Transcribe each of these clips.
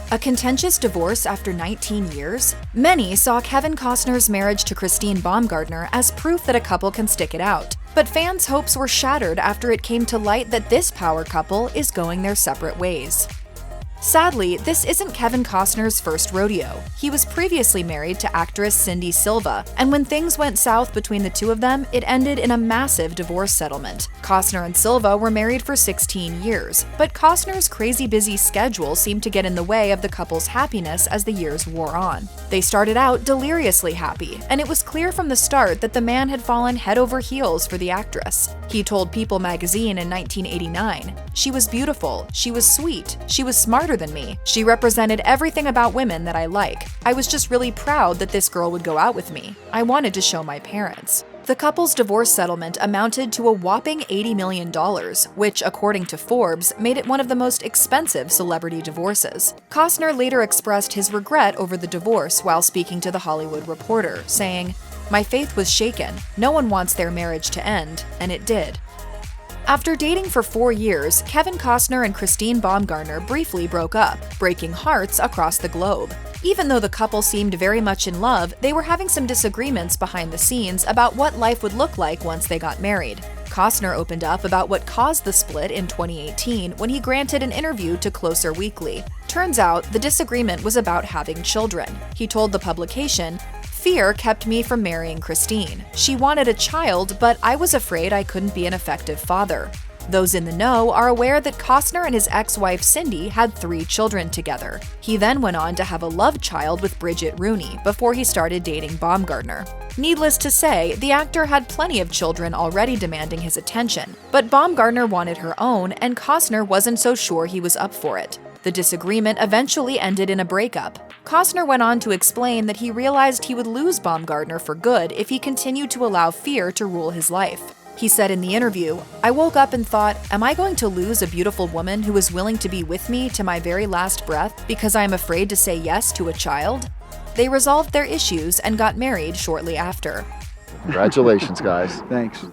A contentious divorce after 19 years? Many saw Kevin Costner's marriage to Christine Baumgartner as proof that a couple can stick it out. But fans' hopes were shattered after it came to light that this power couple is going their separate ways. Sadly, this isn't Kevin Costner's first rodeo. He was previously married to actress Cindy Silva, and when things went south between the two of them, it ended in a massive divorce settlement. Costner and Silva were married for 16 years, but Costner's crazy busy schedule seemed to get in the way of the couple's happiness as the years wore on. They started out deliriously happy, and it was clear from the start that the man had fallen head over heels for the actress. He told People magazine in 1989, "She was beautiful, she was sweet, she was smarter than me. She represented everything about women that I like. I was just really proud that this girl would go out with me. I wanted to show my parents." The couple's divorce settlement amounted to a whopping $80 million, which, according to Forbes, made it one of the most expensive celebrity divorces. Costner later expressed his regret over the divorce while speaking to The Hollywood Reporter, saying, "My faith was shaken. No one wants their marriage to end, and it did." After dating for 4 years, Kevin Costner and Christine Baumgartner briefly broke up, breaking hearts across the globe. Even though the couple seemed very much in love, they were having some disagreements behind the scenes about what life would look like once they got married. Costner opened up about what caused the split in 2018 when he granted an interview to Closer Weekly. Turns out, the disagreement was about having children. He told the publication, "Fear kept me from marrying Christine. She wanted a child, but I was afraid I couldn't be an effective father." Those in the know are aware that Costner and his ex-wife Cindy had 3 children together. He then went on to have a love child with Bridget Rooney before he started dating Baumgartner. Needless to say, the actor had plenty of children already demanding his attention, but Baumgartner wanted her own, and Costner wasn't so sure he was up for it. The disagreement eventually ended in a breakup. Costner went on to explain that he realized he would lose Baumgartner for good if he continued to allow fear to rule his life. He said in the interview, "I woke up and thought, am I going to lose a beautiful woman who is willing to be with me to my very last breath because I am afraid to say yes to a child?" They resolved their issues and got married shortly after. Congratulations, guys. Thanks.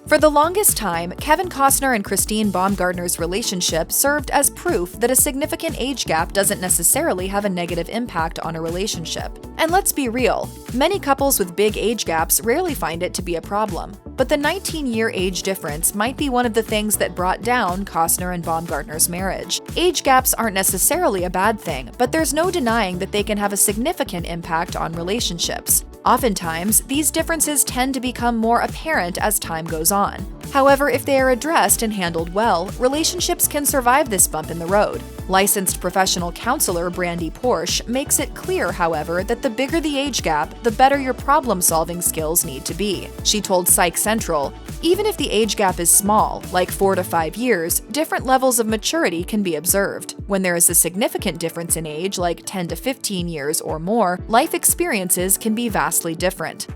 For the longest time, Kevin Costner and Christine Baumgartner's relationship served as proof that a significant age gap doesn't necessarily have a negative impact on a relationship. And let's be real, many couples with big age gaps rarely find it to be a problem. But the 19-year age difference might be one of the things that brought down Costner and Baumgartner's marriage. Age gaps aren't necessarily a bad thing, but there's no denying that they can have a significant impact on relationships. Oftentimes, these differences tend to become more apparent as time goes on. However, if they are addressed and handled well, relationships can survive this bump in the road. Licensed professional counselor Brandy Porsche makes it clear, however, that the bigger the age gap, the better your problem-solving skills need to be. She told Psych Central, "Even if the age gap is small, like 4 to 5 years, different levels of maturity can be observed. When there is a significant difference in age, like 10 to 15 years or more, life experiences can be vastly different."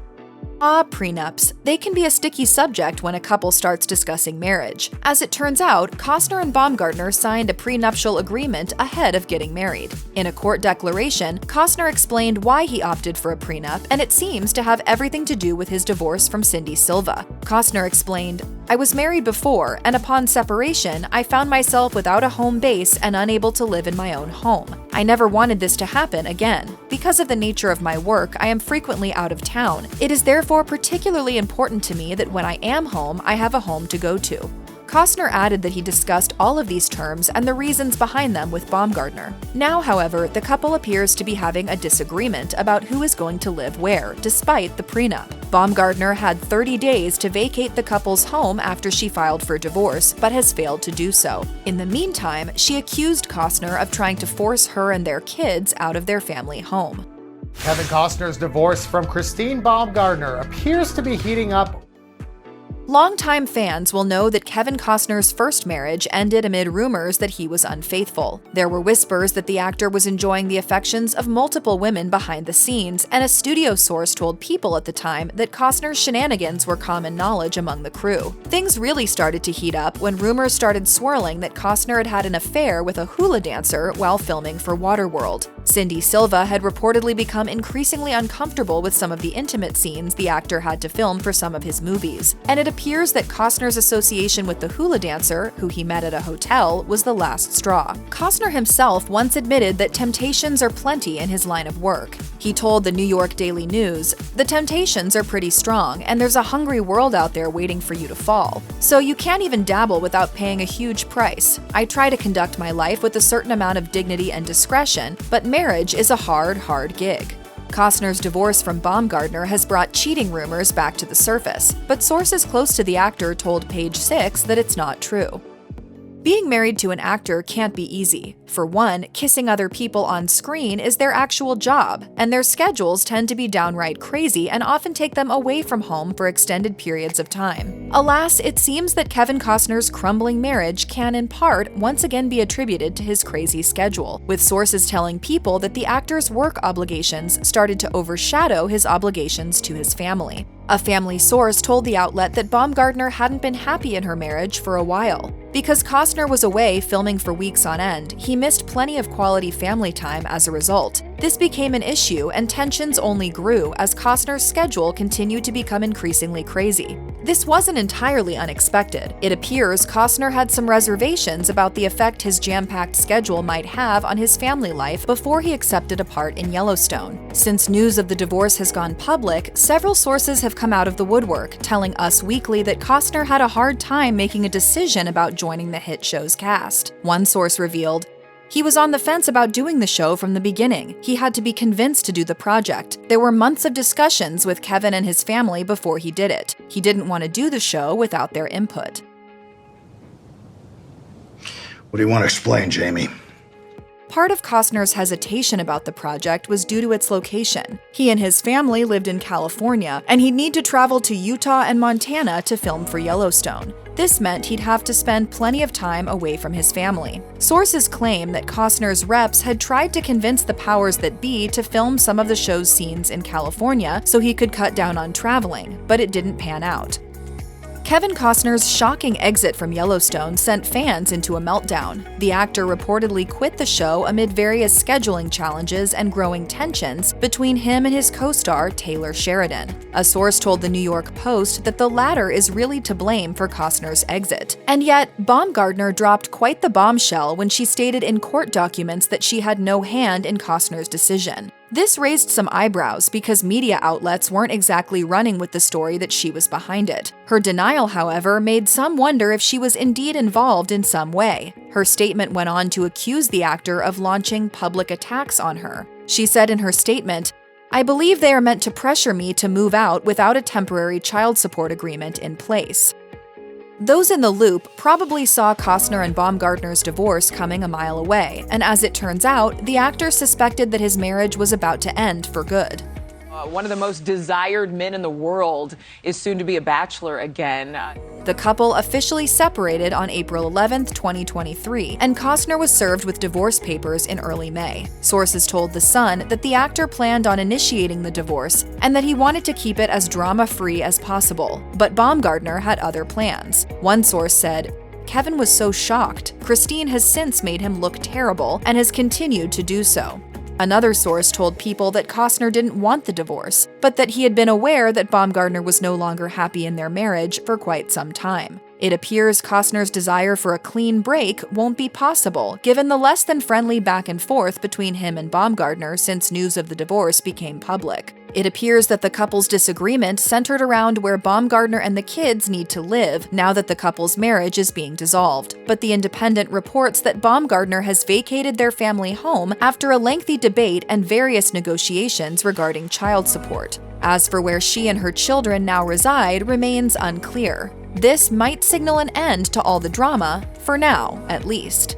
Prenups. They can be a sticky subject when a couple starts discussing marriage. As it turns out, Costner and Baumgartner signed a prenuptial agreement ahead of getting married. In a court declaration, Costner explained why he opted for a prenup, and it seems to have everything to do with his divorce from Cindy Silva. Costner explained, "I was married before, and upon separation, I found myself without a home base and unable to live in my own home. I never wanted this to happen again. Because of the nature of my work, I am frequently out of town. It is therefore particularly important to me that when I am home, I have a home to go to." Costner added that he discussed all of these terms and the reasons behind them with Baumgartner. Now, however, the couple appears to be having a disagreement about who is going to live where, despite the prenup. Baumgartner had 30 days to vacate the couple's home after she filed for divorce, but has failed to do so. In the meantime, she accused Costner of trying to force her and their kids out of their family home. Kevin Costner's divorce from Christine Baumgartner appears to be heating up. Longtime fans will know that Kevin Costner's first marriage ended amid rumors that he was unfaithful. There were whispers that the actor was enjoying the affections of multiple women behind the scenes, and a studio source told People at the time that Costner's shenanigans were common knowledge among the crew. Things really started to heat up when rumors started swirling that Costner had had an affair with a hula dancer while filming for Waterworld. Cindy Silva had reportedly become increasingly uncomfortable with some of the intimate scenes the actor had to film for some of his movies, and it appears that Costner's association with the hula dancer, who he met at a hotel, was the last straw. Costner himself once admitted that temptations are plenty in his line of work. He told the New York Daily News, "The temptations are pretty strong, and there's a hungry world out there waiting for you to fall. So you can't even dabble without paying a huge price. I try to conduct my life with a certain amount of dignity and discretion, but marriage is a hard gig." Costner's divorce from Baumgartner has brought cheating rumors back to the surface, but sources close to the actor told Page 6 that it's not true. Being married to an actor can't be easy. For one, kissing other people on screen is their actual job, and their schedules tend to be downright crazy and often take them away from home for extended periods of time. Alas, it seems that Kevin Costner's crumbling marriage can, in part, once again be attributed to his crazy schedule, with sources telling People that the actor's work obligations started to overshadow his obligations to his family. A family source told the outlet that Baumgartner hadn't been happy in her marriage for a while. Because Costner was away filming for weeks on end, he missed plenty of quality family time as a result. This became an issue, and tensions only grew as Costner's schedule continued to become increasingly crazy. This wasn't entirely unexpected. It appears Costner had some reservations about the effect his jam-packed schedule might have on his family life before he accepted a part in Yellowstone. Since news of the divorce has gone public, several sources have come out of the woodwork, telling Us Weekly that Costner had a hard time making a decision about joining the hit show's cast. One source revealed, "He was on the fence about doing the show from the beginning. He had to be convinced to do the project. There were months of discussions with Kevin and his family before he did it. He didn't want to do the show without their input." What do you want to explain, Jamie? Part of Costner's hesitation about the project was due to its location. He and his family lived in California, and he'd need to travel to Utah and Montana to film for Yellowstone. This meant he'd have to spend plenty of time away from his family. Sources claim that Costner's reps had tried to convince the powers that be to film some of the show's scenes in California so he could cut down on traveling, but it didn't pan out. Kevin Costner's shocking exit from Yellowstone sent fans into a meltdown. The actor reportedly quit the show amid various scheduling challenges and growing tensions between him and his co-star Taylor Sheridan. A source told the New York Post that the latter is really to blame for Costner's exit. And yet, Baumgartner dropped quite the bombshell when she stated in court documents that she had no hand in Costner's decision. This raised some eyebrows because media outlets weren't exactly running with the story that she was behind it. Her denial, however, made some wonder if she was indeed involved in some way. Her statement went on to accuse the actor of launching public attacks on her. She said in her statement, "I believe they are meant to pressure me to move out without a temporary child support agreement in place." Those in the loop probably saw Costner and Baumgartner's divorce coming a mile away, and as it turns out, the actor suspected that his marriage was about to end for good. One of the most desired men in the world is soon to be a bachelor again. The couple officially separated on April 11, 2023, and Costner was served with divorce papers in early May. Sources told The Sun that the actor planned on initiating the divorce and that he wanted to keep it as drama-free as possible, but Baumgartner had other plans. One source said, "Kevin was so shocked. Christine has since made him look terrible and has continued to do so." Another source told People that Costner didn't want the divorce, but that he had been aware that Baumgartner was no longer happy in their marriage for quite some time. It appears Costner's desire for a clean break won't be possible, given the less than friendly back and forth between him and Baumgartner since news of the divorce became public. It appears that the couple's disagreement centered around where Baumgartner and the kids need to live now that the couple's marriage is being dissolved. But The Independent reports that Baumgartner has vacated their family home after a lengthy debate and various negotiations regarding child support. As for where she and her children now reside remains unclear. This might signal an end to all the drama, for now at least.